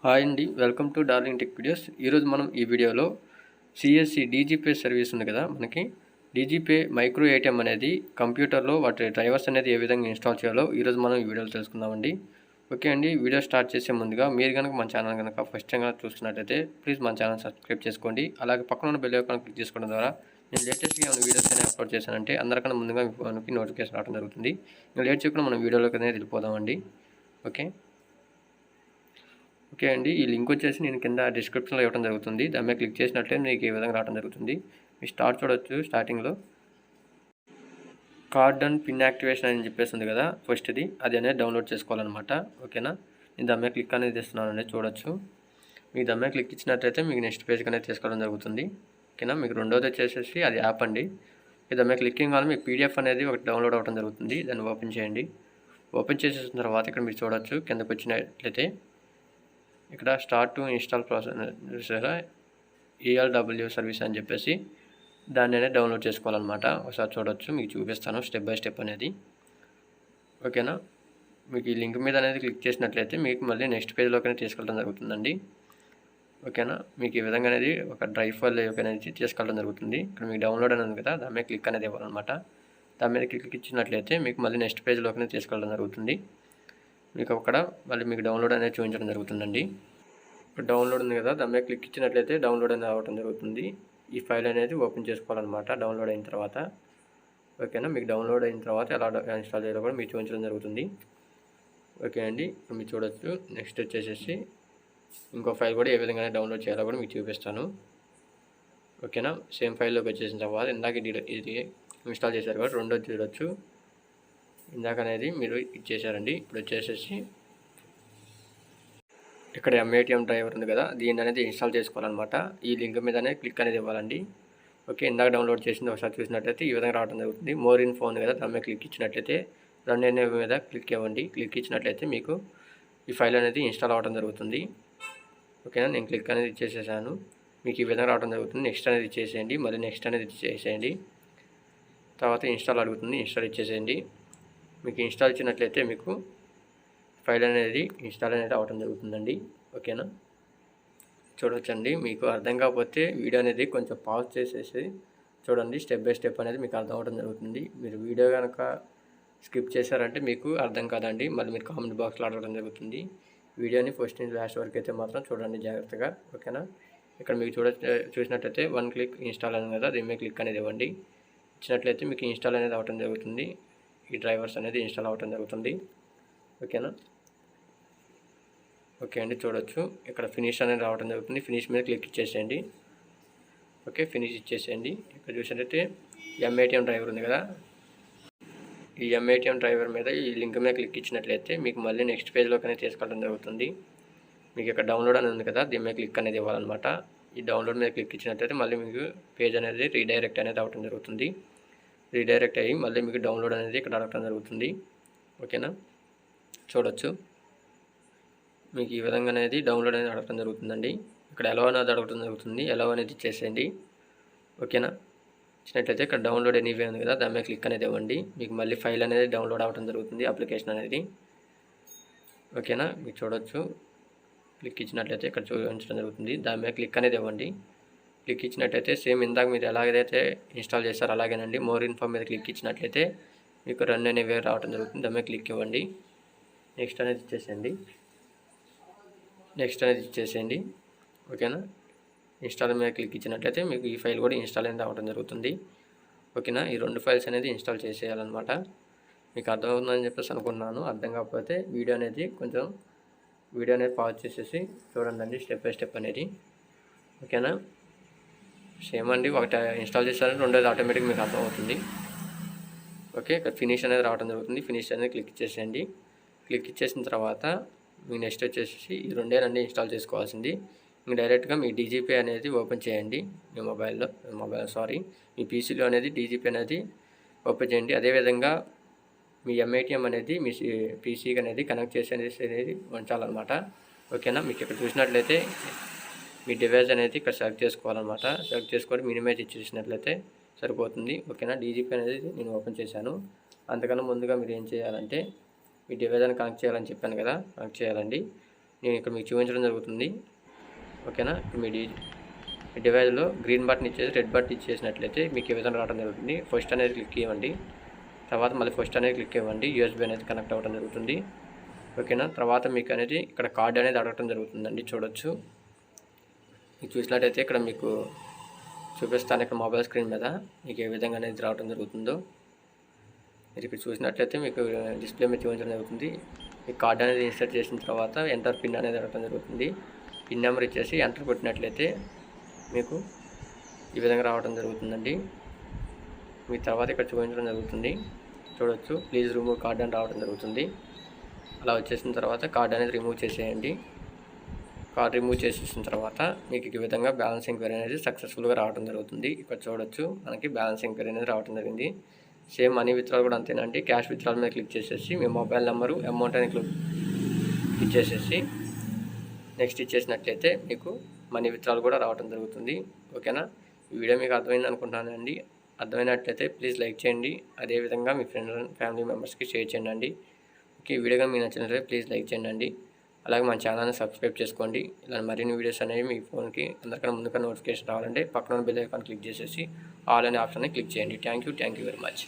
Hi అండి, welcome to darling tech videos. ఈరోజు మనం ఈ వీడియోలో సిఎస్సి డీజీపే సర్వీస్ ఉంది కదా, మనకి డీజీపే మైక్రో ఏటీఎం అనేది కంప్యూటర్లో వాటి డ్రైవర్స్ అనేది ఏ విధంగా ఇన్స్టాల్ చేయాలో ఈరోజు మనం ఈ వీడియోలో తెలుసుకుందామండి. ఓకే అండి, వీడియో స్టార్ట్ చేసే ముందుగా మీరు కనుక మన ఛానల్ కనుక ఫస్ట్ టైం కనుక చూస్తున్నట్టయితే ప్లీజ్ మన ఛానల్ సబ్స్క్రైబ్ చేసుకోండి. అలాగే పక్కన ఉన్న బెల్ ఐకాన్ క్లిక్ చేసుకోవడం ద్వారా నేను లేటెస్ట్గా ఏమైనా వీడియోస్ అనేది అప్లోడ్ చేశానంటే అందరికన్నా ముందుగా మీకు నోటిఫికేషన్ రావడం జరుగుతుంది. ఇంకా లేట్ చేయకుండా మనం వీడియోలోకి అనేది వెళ్ళిపోదామండి. ఓకే అండి, ఈ లింక్ వచ్చేసి నేను కింద డిస్క్రిప్షన్లో ఇవ్వడం జరుగుతుంది. దాని మీద క్లిక్ చేసినట్లయితే మీకు ఈ విధంగా రావడం జరుగుతుంది. మీ చూడొచ్చు, స్టార్టింగ్లో కార్డ్ అండ్ పిన్ యాక్టివేషన్ అని చెప్పేసి ఉంది కదా, ఫస్ట్ది అది అనేది డౌన్లోడ్ చేసుకోవాలన్నమాట. ఓకేనా, నేను దాని మీద క్లిక్ అనేది ఇస్తున్నానండి, చూడొచ్చు. మీకు దాని మీద క్లిక్ ఇచ్చినట్లయితే మీకు నెక్స్ట్ పేజ్కి అనేది తీసుకోవడం జరుగుతుంది. ఓకేనా, మీకు రెండోది వచ్చేసి అది యాప్ అండి. దాని మీద క్లిక్కింగ్ వల్ల మీకు పీడిఎఫ్ అనేది ఒకటి డౌన్లోడ్ అవ్వడం జరుగుతుంది. దాన్ని ఓపెన్ చేయండి. ఓపెన్ చేసేసిన తర్వాత ఇక్కడ మీరు చూడొచ్చు, కిందకు వచ్చినట్లయితే ఇక్కడ start to install process ELW service అని చెప్పేసి దాన్ని అనేది డౌన్లోడ్ చేసుకోవాలన్నమాట. ఒకసారి చూడొచ్చు, మీకు చూపిస్తాను స్టెప్ బై స్టెప్ అనేది. ఓకేనా, మీకు ఈ లింక్ మీద అనేది క్లిక్ చేసినట్లయితే మీకు మళ్ళీ నెక్స్ట్ పేజ్లోకి తీసుకెళ్ళడం జరుగుతుందండి. ఓకేనా, మీకు ఈ విధంగా అనేది ఒక డ్రైవ్ ఫైల్ అనేది తీసుకెళ్ళడం జరుగుతుంది. ఇక్కడ మీకు డౌన్లోడ్ అనేది కదా, దాని మీద క్లిక్ అనేది ఇవ్వాలన్నమాట. దాని మీద క్లిక్ ఇచ్చినట్లయితే మీకు మళ్ళీ నెక్స్ట్ పేజ్లోకి తీసుకెళ్ళడం జరుగుతుంది. మీకు అక్కడ మళ్ళీ మీకు డౌన్లోడ్ అనేది చూపించడం జరుగుతుందండి. ఇప్పుడు డౌన్లోడ్ ఉంది కదా, దాని మీద క్లిక్ ఇచ్చినట్లయితే డౌన్లోడ్ అనేది అవ్వడం జరుగుతుంది. ఈ ఫైల్ అనేది ఓపెన్ చేసుకోవాలన్నమాట డౌన్లోడ్ అయిన తర్వాత. ఓకేనా, మీకు డౌన్లోడ్ అయిన తర్వాత ఎలా ఇన్స్టాల్ చేయాలో కూడా మీకు చూపించడం జరుగుతుంది. ఓకే అండి, ఇప్పుడు మీరు చూడొచ్చు. నెక్స్ట్ వచ్చేసి ఇంకో ఫైల్ కూడా ఏ విధంగా డౌన్లోడ్ చేయాలో కూడా మీకు చూపిస్తాను. ఓకేనా, సేమ్ ఫైల్లోకి వచ్చేసిన తర్వాత ఇందాక ఇది ఇన్స్టాల్ చేశారు కాబట్టి రెండోది చూడొచ్చు. ఇందాక అనేది మీరు ఇచ్చేసారండి. ఇప్పుడు వచ్చేసి ఇక్కడ ATM డ్రైవర్ ఉంది కదా, దీన్ని అనేది ఇన్స్టాల్ చేసుకోవాలన్నమాట. ఈ లింక్ మీదనే క్లిక్ అనేది ఇవ్వాలండి. ఓకే, ఇందాక డౌన్లోడ్ చేసింది ఒకసారి చూసినట్లయితే ఈ విధంగా రావడం జరుగుతుంది. మోర్ ఇన్ ఫోన్ కదా, దాని మీద క్లిక్ ఇచ్చినట్లయితే రన్ అనే మీద క్లిక్ ఇవ్వండి. క్లిక్ ఇచ్చినట్లయితే మీకు ఈ ఫైల్ అనేది ఇన్స్టాల్ అవ్వడం జరుగుతుంది. ఓకేనా, నేను క్లిక్ అనేది ఇచ్చేసేసాను. మీకు ఈ విధంగా రావడం జరుగుతుంది. నెక్స్ట్ అనేది ఇచ్చేసేయండి. మళ్ళీ నెక్స్ట్ అనేది ఇచ్చేసేయండి. తర్వాత ఇన్స్టాల్ అడుగుతుంది, ఇన్స్టాల్ ఇచ్చేసేయండి. మీకు ఇన్స్టాల్ ఇచ్చినట్లయితే మీకు ఫైల్ అనేది ఇన్స్టాల్ అనేది అవ్వడం జరుగుతుందండి. ఓకేనా, చూడొచ్చండి. మీకు అర్థం కాకపోతే వీడియో అనేది కొంచెం పాజ్ చేసేసి చూడండి. స్టెప్ బై స్టెప్ అనేది మీకు అర్థం అవ్వడం జరుగుతుంది. మీరు వీడియో కనుక స్కిప్ చేశారంటే మీకు అర్థం కాదండి. మళ్ళీ మీరు కామెంట్ బాక్స్లో అడగడం జరుగుతుంది. వీడియోని ఫస్ట్ నుంచి లాస్ట్ వరకు అయితే మాత్రం చూడండి జాగ్రత్తగా. ఓకేనా, ఇక్కడ మీకు చూసినట్లయితే 1 క్లిక్ ఇన్స్టాల్ అని కదా, దీని మీద క్లిక్ అనేది ఇవ్వండి. ఇచ్చినట్లయితే మీకు ఇన్స్టాల్ అనేది అవ్వడం జరుగుతుంది. ఈ డ్రైవర్స్ అనేది ఇన్స్టాల్ అవ్వడం జరుగుతుంది. ఓకేనా, ఓకే అండి, చూడొచ్చు. ఇక్కడ ఫినిష్ అనేది రావడం జరుగుతుంది. ఫినిష్ మీద క్లిక్ ఇచ్చేసేయండి. ఓకే, ఫినిష్ ఇచ్చేసేయండి. ఇక్కడ చూసినట్లయితే ATM డ్రైవర్ ఉంది కదా, ఈ ATM డ్రైవర్ మీద ఈ లింక్ మీద క్లిక్ ఇచ్చినట్లయితే మీకు మళ్ళీ నెక్స్ట్ పేజ్లోకి తీసుకెళ్ళడం జరుగుతుంది. మీకు ఇక్కడ డౌన్లోడ్ అనేది ఉంది కదా, దీని మీద క్లిక్ అనేది ఇవ్వాలన్నమాట. ఈ డౌన్లోడ్ మీద క్లిక్ ఇచ్చినట్లయితే మళ్ళీ మీకు పేజ్ అనేది రీడైరెక్ట్ అనేది అవ్వడం జరుగుతుంది. రీడైరెక్ట్ అయ్యి మళ్ళీ మీకు డౌన్లోడ్ అనేది ఇక్కడ అడగడం జరుగుతుంది. ఓకేనా, చూడొచ్చు. మీకు ఈ విధంగా అనేది డౌన్లోడ్ అనేది అడగడం జరుగుతుందండి. ఇక్కడ ఎలవ్ అనేది అడగడం జరుగుతుంది. ఎలవ్ అనేది ఇచ్చేసేయండి. ఓకేనా, ఇచ్చినట్లయితే ఇక్కడ డౌన్లోడ్ ఎనీవే ఉంది కదా, దాని మీద క్లిక్ అనేది ఇవ్వండి. మీకు మళ్ళీ ఫైల్ అనేది డౌన్లోడ్ అవ్వడం జరుగుతుంది, అప్లికేషన్ అనేది. ఓకేనా, మీకు చూడొచ్చు. క్లిక్ ఇచ్చినట్లయితే ఇక్కడ చూపించడం జరుగుతుంది. దాని మీద క్లిక్ అనేది ఇవ్వండి. క్లిక్ ఇచ్చినట్లయితే సేమ్ ఇందాక మీరు ఎలాగైతే ఇన్స్టాల్ చేస్తారో అలాగేనండి. మోర్ ఇన్ఫో మీద క్లిక్ ఇచ్చినట్లయితే మీకు రన్ అనేవి రావడం జరుగుతుంది. దాని మీద క్లిక్ ఇవ్వండి. నెక్స్ట్ అనేది ఇచ్చేసేయండి. ఓకేనా, ఇన్స్టాల్ మీద క్లిక్ ఇచ్చినట్లయితే మీకు ఈ ఫైల్ కూడా ఇన్స్టాల్ అనేది అవ్వడం జరుగుతుంది. ఓకేనా, ఈ 2 ఫైల్స్ అనేది ఇన్స్టాల్ చేసేయాలన్నమాట. మీకు అర్థమవుతుందని చెప్పేసి అనుకున్నాను. అర్థం కాకపోతే వీడియో అనేది పాజ్ చేసేసి చూడండి స్టెప్ బై స్టెప్ అనేది. ఓకేనా, సేమ్ అండి. ఒకటి ఇన్స్టాల్ చేశారంటే రెండోది ఆటోమేటిక్ మీకు అర్థమవుతుంది. ఓకే, ఇక్కడ ఫినిష్ అనేది రావడం జరుగుతుంది. ఫినిష్ అనేది క్లిక్ ఇచ్చేసేయండి. క్లిక్ ఇచ్చేసిన తర్వాత మీ నెక్స్ట్ వచ్చేసి ఈ రెండేనండి ఇన్స్టాల్ చేసుకోవాల్సింది. మీకు డైరెక్ట్గా మీ డీజీపే అనేది ఓపెన్ చేయండి. మీ పీసీలో అనేది డీజీపే అనేది ఓపెన్ చేయండి. అదేవిధంగా మీ ATM అనేది మీ పీసీకి అనేది కనెక్ట్ చేసేది ఉంచాలన్నమాట. ఓకేనా, మీకు ఇక్కడ చూసినట్లయితే మీ డివైస్ అనేది ఇక్కడ సెలెక్ట్ చేసుకోవాలన్నమాట. సెలెక్ట్ చేసుకొని మినిమైజ్ ఇచ్చేసినట్లయితే సరిపోతుంది. ఓకేనా, డీజీపీ అనేది నేను ఓపెన్ చేశాను. అంతకన్నా ముందుగా మీరు ఏం చేయాలంటే మీ డివైజర్ని కనెక్ట్ చేయాలని చెప్పాను కదా, కనెక్ట్ చేయాలండి. నేను ఇక్కడ మీకు చూపించడం జరుగుతుంది. ఓకేనా, మీ డివైస్లో గ్రీన్ బటన్ ఇచ్చేసి రెడ్ బటన్ ఇచ్చేసినట్లయితే మీకు ఈ విధంగా రావడం జరుగుతుంది. ఫస్ట్ అనేది క్లిక్ ఇవ్వండి, తర్వాత మళ్ళీ ఫస్ట్ అనేది క్లిక్ ఇవ్వండి, యూఎస్బీ అనేది కనెక్ట్ అవ్వడం జరుగుతుంది. ఓకేనా, తర్వాత మీకు అనేది ఇక్కడ కార్డ్ అనేది అడగటం జరుగుతుందండి. చూడొచ్చు, మీకు చూసినట్టయితే ఇక్కడ మీకు చూపిస్తాను. ఇక్కడ మొబైల్ స్క్రీన్ మీద మీకు ఏ విధంగా అనేది రావడం జరుగుతుందో మీరు ఇక్కడ చూసినట్లయితే మీకు డిస్ప్లే మీద చూపించడం జరుగుతుంది. ఈ కార్డ్ అనేది ఇన్సర్ట్ చేసిన తర్వాత ఎంటర్ పిన్ అనేది అడగడం జరుగుతుంది. పిన్ నెంబర్ ఇచ్చేసి ఎంటర్ కొట్టినట్లయితే మీకు ఈ విధంగా రావడం జరుగుతుందండి. మీ తర్వాత ఇక్కడ చూపించడం జరుగుతుంది. చూడొచ్చు, ప్లీజ్ రిమూవ్ కార్డ్ అని రావడం జరుగుతుంది. అలా వచ్చేసిన తర్వాత కార్డ్ అనేది రిమూవ్ చేసేయండి. కార్డ్ రిమూవ్ చేసేసిన తర్వాత మీకు ఈ విధంగా బ్యాలెన్స్ ఎంక్వైరీ అనేది సక్సెస్ఫుల్గా రావడం జరుగుతుంది. ఇక్కడ చూడొచ్చు, మనకి బ్యాలెన్స్ ఎంక్వైరీ అనేది రావడం జరిగింది. సేమ్ మనీ విత్డ్రాల్ కూడా అంతేనండి. క్యాష్ విత్డ్రాల్ మీద క్లిక్ చేసేసి మీ మొబైల్ నెంబరు అమౌంట్ అని క్లిక్ ఇచ్చేసేసి నెక్స్ట్ ఇచ్చేసినట్లయితే మీకు మనీ విత్డ్రాల్ కూడా రావడం జరుగుతుంది. ఓకేనా, ఈ వీడియో మీకు అర్థమైంది అనుకుంటున్నానండి. అర్థమైనట్లయితే ప్లీజ్ లైక్ చేయండి, అదేవిధంగా మీ ఫ్రెండ్స్ అండ్ ఫ్యామిలీ మెంబర్స్కి షేర్ చేయండి. ఓకే, ఈ వీడియో కానీ మీకు నచ్చినట్లయితే ప్లీజ్ లైక్ చేయండి. అలాగే మన ఛానల్ని సబ్స్క్రైబ్ చేసుకోండి. ఇలాంటి మరిన్ని వీడియోస్ అనేవి మీ ఫోన్కి అందరికన్నా ముందుగా నోటిఫికేషన్ రావాలంటే పక్కన బెల్ ఐకాన్ క్లిక్ చేసేసి ఆల్ అనే ఆప్షన్ని క్లిక్ చేయండి. Thank you very much.